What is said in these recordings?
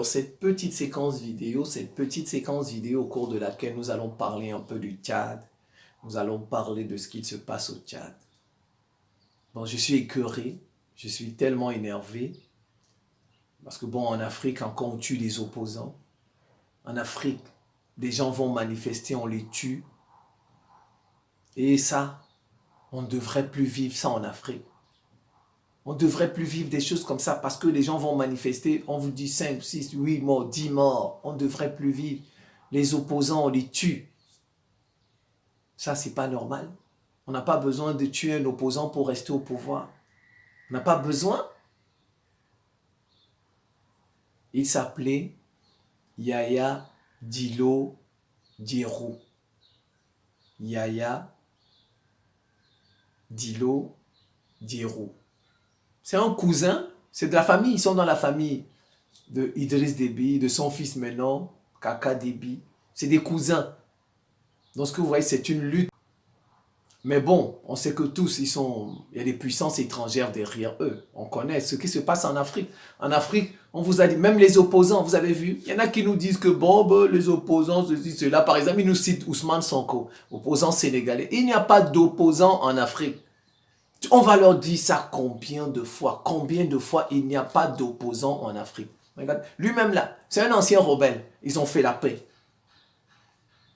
sur cette petite séquence vidéo, au cours de laquelle nous allons parler un peu du Tchad. Nous allons parler de ce qu'il se passe au Tchad. Bon, je suis écœuré, je suis tellement énervé. Parce que bon, en Afrique, encore on tue les opposants. En Afrique, des gens vont manifester, on les tue. Et ça, on ne devrait plus vivre ça en Afrique. On ne devrait plus vivre des choses comme ça parce que les gens vont manifester, on vous dit 5, 6, 8 morts, 10 morts. On ne devrait plus vivre. Les opposants, on les tue. Ça, c'est pas normal. On n'a pas besoin de tuer un opposant pour rester au pouvoir. On n'a pas besoin. Il s'appelait Yaya Dillo Diérou. Yaya Dillo Diérou. C'est un cousin, c'est de la famille, ils sont dans la famille de Idriss Déby, de son fils maintenant, Kaka Déby. C'est des cousins. Donc ce que vous voyez, c'est une lutte. Mais bon, on sait que tous, il y a des puissances étrangères derrière eux. On connaît ce qui se passe en Afrique. En Afrique, on vous a dit, même les opposants, vous avez vu, il y en a qui nous disent que bon, les opposants, ceci, cela. Par exemple, ils nous citent Ousmane Sonko, opposant sénégalais. Il n'y a pas d'opposants en Afrique. On va leur dire ça combien de fois il n'y a pas d'opposants en Afrique. Regarde, lui-même là, c'est un ancien rebelle. Ils ont fait la paix.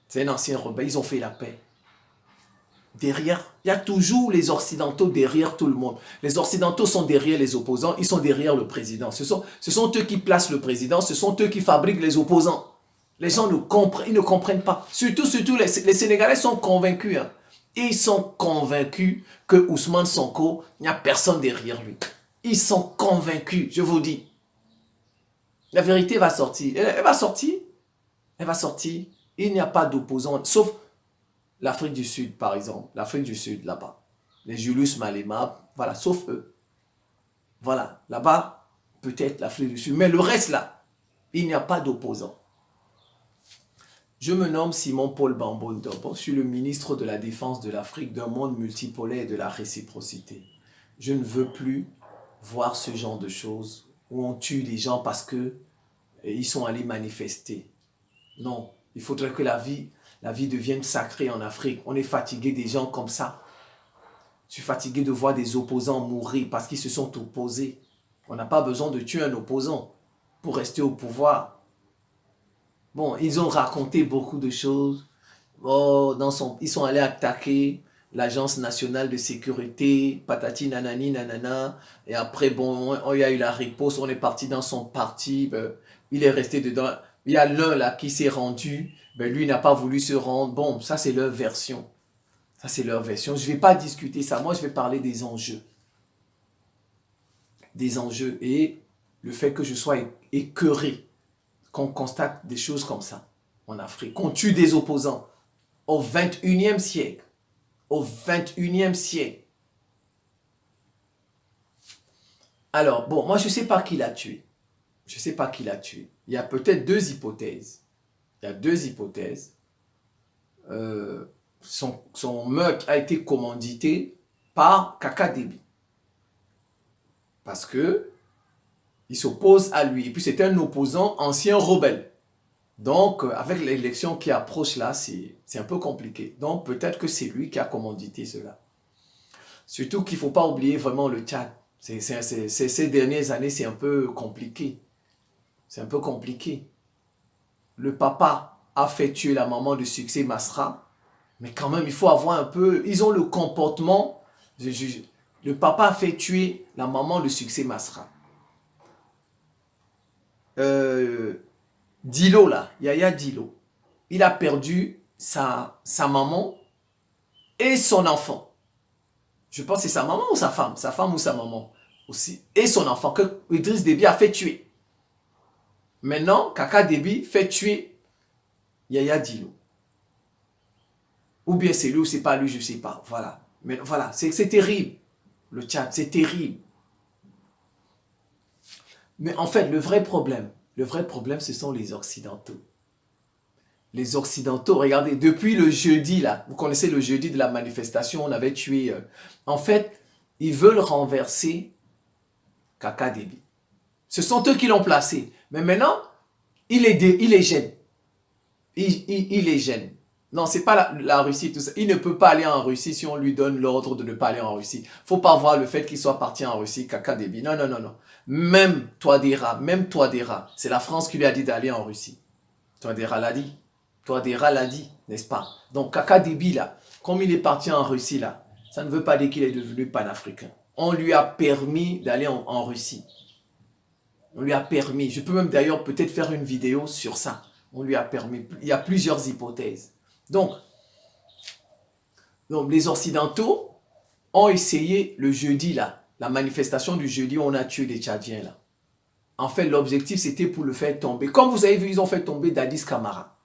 C'est un ancien rebelle, ils ont fait la paix. Derrière, il y a toujours les Occidentaux derrière tout le monde. Les Occidentaux sont derrière les opposants, ils sont derrière le président. Ce sont eux qui placent le président, ce sont eux qui fabriquent les opposants. Les gens ils ne comprennent pas. Surtout, les Sénégalais sont convaincus. Hein. Ils sont convaincus que Ousmane Sonko, il n'y a personne derrière lui. Ils sont convaincus, je vous dis. La vérité va sortir. Elle va sortir. Elle va sortir. Il n'y a pas d'opposants, sauf l'Afrique du Sud, par exemple. L'Afrique du Sud, là-bas. Les Julius Malema, voilà, sauf eux. Voilà, là-bas, peut-être l'Afrique du Sud. Mais le reste, là, il n'y a pas d'opposants. Je me nomme Simon-Paul Bambondo. Je suis le ministre de la Défense de l'Afrique, d'un monde multipolaire et de la réciprocité. Je ne veux plus voir ce genre de choses où on tue les gens parce qu'ils sont allés manifester. Non, il faudrait que la vie devienne sacrée en Afrique. On est fatigué des gens comme ça. Je suis fatigué de voir des opposants mourir parce qu'ils se sont opposés. On n'a pas besoin de tuer un opposant pour rester au pouvoir. Bon, ils ont raconté beaucoup de choses. Oh, ils sont allés attaquer l'Agence nationale de sécurité, patati nanani nanana. Et après, bon, il y a eu la riposte, on est parti dans son parti. Il est resté dedans. Il y a l'un là qui s'est rendu. Lui n'a pas voulu se rendre. Bon, ça c'est leur version. Ça c'est leur version. Je ne vais pas discuter ça. Moi, je vais parler des enjeux. Des enjeux et le fait que je sois écœuré. Qu'on constate des choses comme ça en Afrique, qu'on tue des opposants au 21e siècle. Au 21e siècle. Alors, bon, moi je ne sais pas qui l'a tué. Je ne sais pas qui l'a tué. Il y a peut-être deux hypothèses. Il y a deux hypothèses. Son meurtre a été commandité par Kaka Déby. Parce que il s'oppose à lui. Et puis, c'est un opposant ancien rebelle. Donc, avec l'élection qui approche là, c'est un peu compliqué. Donc, peut-être que c'est lui qui a commandité cela. Surtout qu'il ne faut pas oublier vraiment le Tchad. Ces dernières années, c'est un peu compliqué. C'est un peu compliqué. Le papa a fait tuer la maman de Succès Masra. Mais quand même, il faut avoir un peu... Ils ont le comportement... Le papa a fait tuer la maman de Succès Masra. Dillo là, Yaya Dillo, il a perdu sa maman et son enfant. Je pense que c'est sa maman ou sa femme ou sa maman aussi, et son enfant que Idriss Déby a fait tuer. Maintenant, Kaka Déby fait tuer Yaya Dillo. Ou bien c'est lui ou c'est pas lui, je ne sais pas. Voilà. Mais voilà, c'est terrible. Le Tchad, c'est terrible. Mais en fait, le vrai problème, ce sont les Occidentaux. Les Occidentaux, regardez, depuis le jeudi, là, vous connaissez le jeudi de la manifestation, on avait tué... en fait, ils veulent renverser Kaka Déby. Ce sont eux qui l'ont placé. Mais maintenant, il les gêne. Il les gêne. Non, c'est pas la Russie, tout ça. Il ne peut pas aller en Russie si on lui donne l'ordre de ne pas aller en Russie. Faut pas voir le fait qu'il soit parti en Russie, Kaka Déby. Non, non, non, non. Même Touadéra, c'est la France qui lui a dit d'aller en Russie. Touadéra l'a dit. Touadéra l'a dit, n'est-ce pas? Donc Kaka Déby, là, comme il est parti en Russie, là, ça ne veut pas dire qu'il est devenu panafricain. On lui a permis d'aller en Russie. On lui a permis. Je peux même d'ailleurs peut-être faire une vidéo sur ça. On lui a permis. Il y a plusieurs hypothèses. Donc les Occidentaux ont essayé le jeudi, là, la manifestation du jeudi où on a tué des Tchadiens, là. En fait, l'objectif, c'était pour le faire tomber. Comme vous avez vu, ils ont fait tomber Dadis Camara.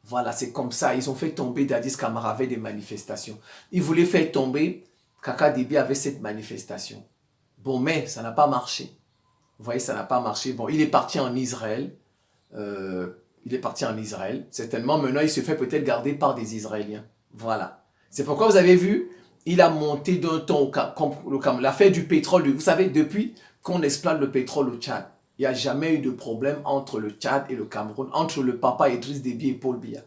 Voilà, c'est comme ça. Ils ont fait tomber Dadis Camara avec des manifestations. Ils voulaient faire tomber Kaka Déby avec cette manifestation. Bon, mais ça n'a pas marché. Vous voyez, ça n'a pas marché. Bon, il est parti en Israël. Certainement, maintenant, il se fait peut-être garder par des Israéliens. Voilà. C'est pourquoi vous avez vu, il a monté d'un ton l'affaire du pétrole. Vous savez, depuis qu'on exploite le pétrole au Tchad, il n'y a jamais eu de problème entre le Tchad et le Cameroun, entre le papa Idriss Déby et Paul Biya.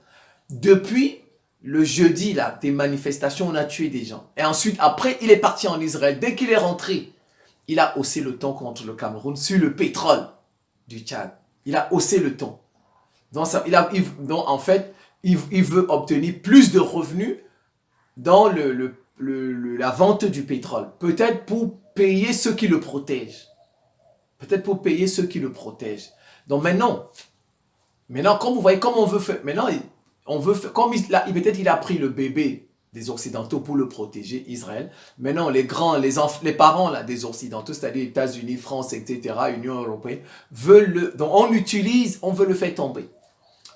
Depuis le jeudi, là, des manifestations, on a tué des gens. Et ensuite, après, il est parti en Israël. Dès qu'il est rentré, il a haussé le ton contre le Cameroun sur le pétrole du Tchad. Il a haussé le ton. Donc, en fait, il veut obtenir plus de revenus dans la vente du pétrole. Peut-être pour payer ceux qui le protègent. Donc maintenant, comme vous voyez, comme on veut faire, maintenant, comme peut-être il a pris le bébé des Occidentaux pour le protéger, Israël. Maintenant, les parents là, des Occidentaux, c'est-à-dire États-Unis, France, etc., Union européenne, donc on veut le faire tomber.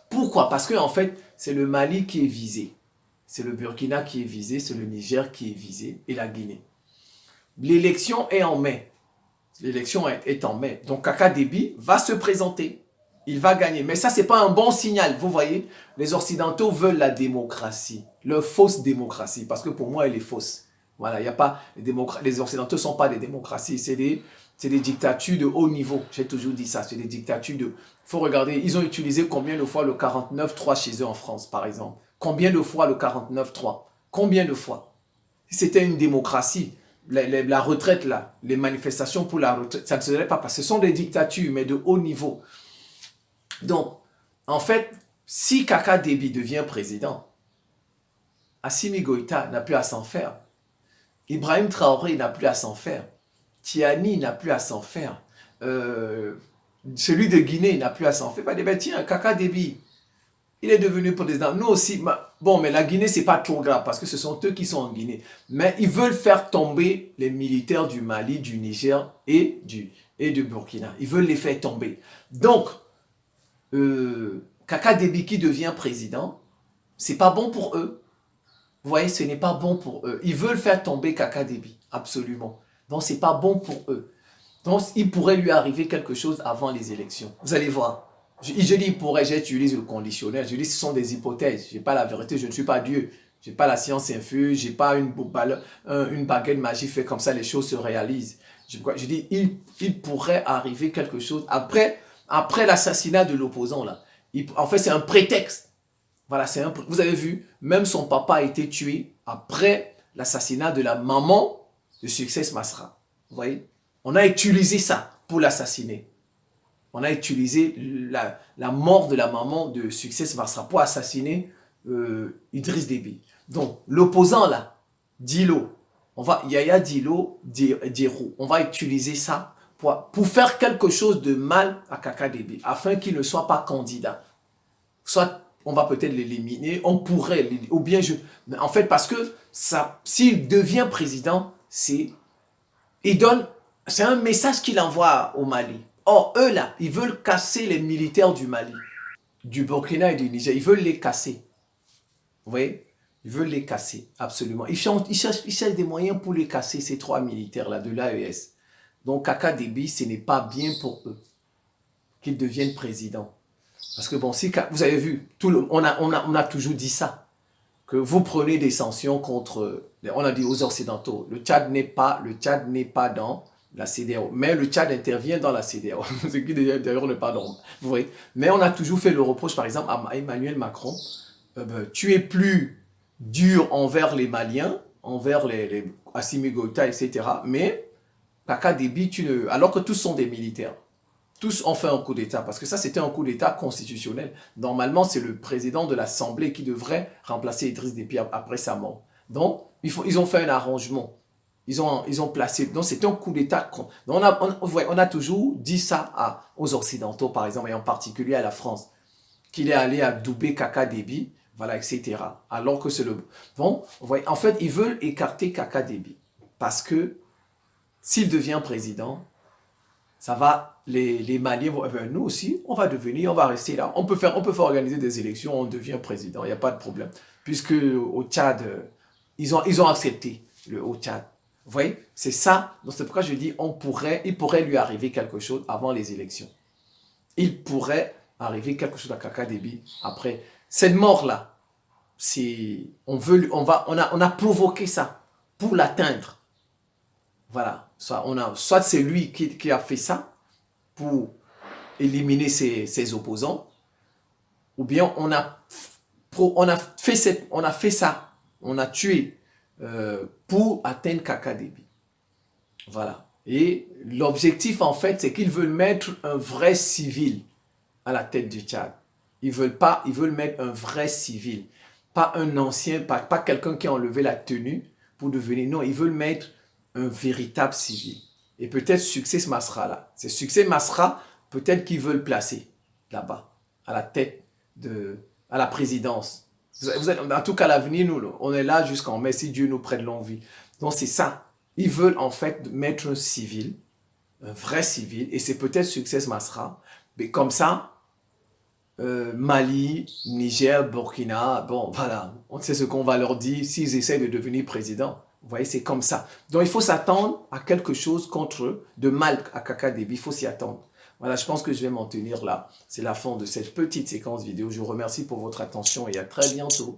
Pourquoi? Parce qu'en fait, c'est le Mali qui est visé. C'est le Burkina qui est visé, c'est le Niger qui est visé et la Guinée. L'élection est en mai. Donc Kaka Déby va se présenter. Il va gagner. Mais ça, ce n'est pas un bon signal. Vous voyez, les Occidentaux veulent la démocratie. Leur fausse démocratie. Parce que pour moi, elle est fausse. Voilà, il n'y a pas... Les Occidentaux ne sont pas des démocraties. C'est des dictatures de haut niveau. J'ai toujours dit ça. C'est des dictatures de... Il faut regarder, ils ont utilisé combien de fois le 49-3 chez eux en France, par exemple. Combien de fois le 49-3? Combien de fois? Si c'était une démocratie, la retraite là, les manifestations pour la retraite, ça ne se serait pas passé. Ce sont des dictatures, mais de haut niveau. Donc, en fait, si Kaka Déby devient président, Assimi Goïta n'a plus à s'en faire. Ibrahim Traoré n'a plus à s'en faire. Tiani n'a plus à s'en faire. Celui de Guinée n'a plus à s'en faire. Ben, tiens, Kaka Déby, il est devenu président. Nous aussi, bon, mais la Guinée, c'est pas trop grave parce que ce sont eux qui sont en Guinée. Mais ils veulent faire tomber les militaires du Mali, du Niger et du Burkina. Ils veulent les faire tomber. Donc, Kaka Déby qui devient président, c'est pas bon pour eux. Vous voyez, ce n'est pas bon pour eux. Ils veulent faire tomber Kaka Déby, absolument. Donc, c'est pas bon pour eux. Donc, il pourrait lui arriver quelque chose avant les élections. Vous allez voir. Je dis il pourrait, j'utilise le conditionnel. Je dis ce sont des hypothèses. Je n'ai pas la vérité, je ne suis pas Dieu. Je n'ai pas la science infuse, je n'ai pas une baguette magique fait comme ça, les choses se réalisent. Je dis il pourrait arriver quelque chose après l'assassinat de l'opposant là. En fait, c'est un prétexte. Voilà, vous avez vu, même son papa a été tué après l'assassinat de la maman de Success Masra. Vous voyez? On a utilisé ça pour l'assassiner. On a utilisé la mort de la maman de Success Masra pour assassiner Idriss Déby. Donc, l'opposant là, Yaya Dilo, on va utiliser ça pour faire quelque chose de mal à Kaka Déby, afin qu'il ne soit pas candidat. Soit on va peut-être l'éliminer, on pourrait, ou bien en fait, parce que s'il devient président, c'est un message qu'il envoie au Mali. Or, eux là, ils veulent casser les militaires du Mali, du Burkina et du Niger. Ils veulent les casser. Vous voyez? Ils veulent les casser, absolument. Ils cherchent des moyens pour les casser, ces trois militaires-là de l'AES. Donc, Kaka Déby, ce n'est pas bien pour eux qu'ils deviennent président. Parce que bon, vous avez vu, on a toujours dit ça, que vous prenez des sanctions contre, on a dit aux Occidentaux, le Tchad n'est pas la CEDEAO. Mais le Tchad intervient dans la CEDEAO, ce qui d'ailleurs n'est pas normal. Vous voyez. Mais on a toujours fait le reproche, par exemple, à Emmanuel Macron, tu es plus dur envers les Maliens, envers les Assimi Goïta, etc. Mais Kaka Déby, alors que tous sont des militaires. Tous ont fait un coup d'État, parce que ça, c'était un coup d'État constitutionnel. Normalement, c'est le président de l'Assemblée qui devrait remplacer Idriss Déby après sa mort. Donc, ils ont fait un arrangement. Ils ont placé... Donc, c'était un coup d'État. On a toujours dit ça aux Occidentaux, par exemple, et en particulier à la France, qu'il est allé adouber Kaka Déby, voilà, etc. Alors que c'est le... Bon, en fait, ils veulent écarter Kaka Déby, parce que s'il devient président, ça va, les Maliens vont, nous aussi, on va devenir, on va rester là. On peut faire organiser des élections, on devient président, il n'y a pas de problème. Puisque au Tchad, ils ont accepté au Tchad. Vous voyez, c'est ça. Donc c'est pourquoi je dis, il pourrait lui arriver quelque chose avant les élections. Il pourrait arriver quelque chose à Kaka Déby après. Cette mort-là, on a provoqué ça pour l'atteindre. Voilà, soit c'est lui qui a fait ça pour éliminer ses opposants, ou bien on a fait ça, on a tué pour atteindre Kaka Déby. Voilà. Et l'objectif, en fait, c'est qu'ils veulent mettre un vrai civil à la tête du Tchad. Ils veulent mettre un vrai civil, pas un ancien, pas quelqu'un qui a enlevé la tenue pour devenir... Non, ils veulent mettre un véritable civil. Et peut-être Succès Masra là. C'est Succès Masra peut-être qu'ils veulent placer là-bas, à la tête à la présidence. En tout cas, l'avenir, nous, on est là jusqu'en mai, si Dieu nous prête longue vie. Donc c'est ça. Ils veulent en fait mettre un civil, un vrai civil, et c'est peut-être Succès Masra. Mais comme ça, Mali, Niger, Burkina, bon voilà, on sait ce qu'on va leur dire s'ils essaient de devenir président. Vous voyez, c'est comme ça. Donc, il faut s'attendre à quelque chose contre eux, de mal à Kaka Déby. Il faut s'y attendre. Voilà, je pense que je vais m'en tenir là. C'est la fin de cette petite séquence vidéo. Je vous remercie pour votre attention et à très bientôt.